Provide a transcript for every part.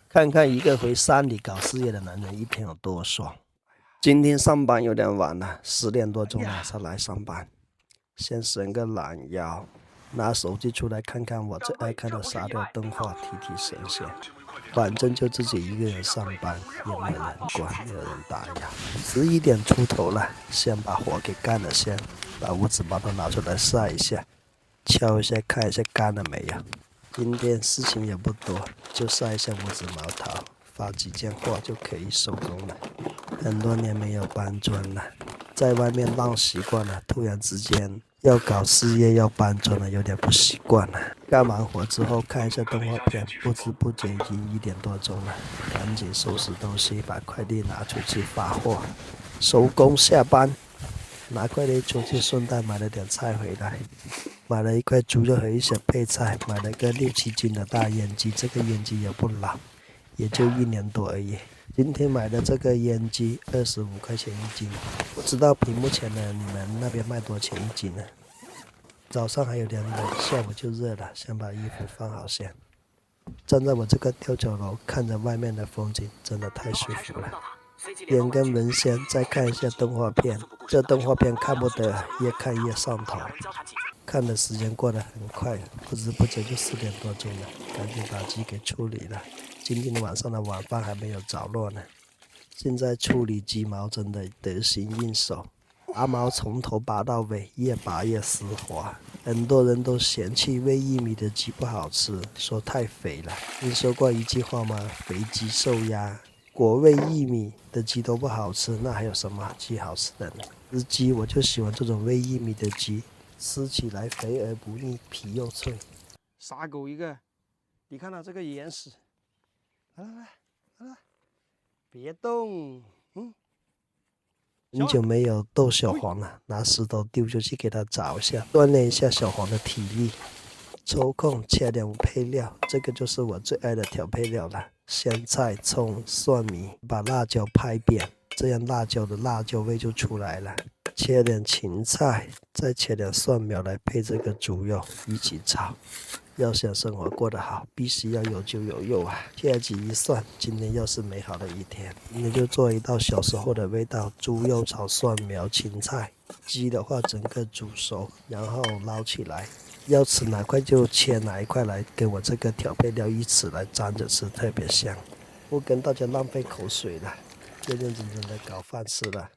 看看一个回山里搞事业的男人一天有多爽。今天上班有点晚了，10点多钟了才来上班。先伸个懒腰，拿手机出来看看我最爱看的沙雕动画，提提神仙。反正就自己一个人上班，也没有人管，没有人打扰。11点出头了，先把活给干了先，把五指毛桃拿出来晒一下，敲一下看一下干了没有。今天事情也不多，就晒一下五指毛桃，发几件货就可以收工了。很多年没有搬砖了，在外面浪习惯了，突然之间要搞事业要搬砖了，有点不习惯了。干完活之后看一下动画片，不知不觉已经1点多钟了，赶紧收拾东西，把快递拿出去发货，收工下班。拿快递出去，顺带买了点菜回来，买了一块猪肉和一些配菜，买了个6、7斤的大烟鸡，这个烟鸡也不老，也就1年多而已。今天买的这个烟鸡25块钱1斤，不知道屏幕前的你们那边卖多少钱1斤呢？早上还有点冷，下午就热了，先把衣服放好先。站在我这个吊脚楼，看着外面的风景，真的太舒服了。点根文先，再看一下动画片。这动画片看不得，越看越上头。看的时间过得很快，不知不觉就4点多钟了，赶紧把鸡给处理了。今天晚上的晚饭还没有着落呢。现在处理鸡毛真的得心应手，拔毛从头拔到尾，越拔越丝滑。很多人都嫌弃喂玉米的鸡不好吃，说太肥了。听说过一句话吗？肥鸡瘦鸭。果喂玉米的鸡都不好吃，那还有什么鸡好吃的呢？吃鸡我就喜欢这种喂玉米的鸡，吃起来肥而不腻，皮又脆。傻狗一个，你看到这个眼屎，来，别动，很久没有逗小黄了，拿石头丢出去给它找一下，锻炼一下小黄的体力。抽空切点配料，这个就是我最爱的调配料了。香菜、葱、蒜米，把辣椒拍扁，这样辣椒的辣椒味就出来了。切点芹菜，再切点蒜苗来配这个猪肉一起炒。要想生活过得好，必须要有酒有肉啊！切几一算，今天又是美好的一天。今天就做一道小时候的味道：猪肉炒蒜苗、芹菜。鸡的话，整个煮熟，然后捞起来。要吃哪块就切哪一块来，跟我这个调配料一起来沾着吃，特别香。不跟大家浪费口水了，认认真真的搞饭吃了。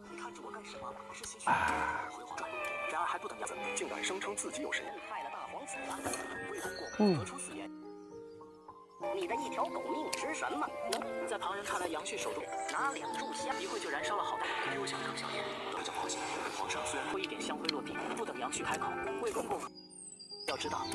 你看着我干什么？是心虚，回皇传。然而还不等样子，竟敢声称自己有神力，害了大皇子了。未通过得出4言。你的一条狗命值什么？在旁人看来，杨旭手中拿2炷香，一会就燃烧了好大，比我想更香艳。大家放心，皇上虽然会一点香灰落地，不等杨旭开口，魏公公要知道。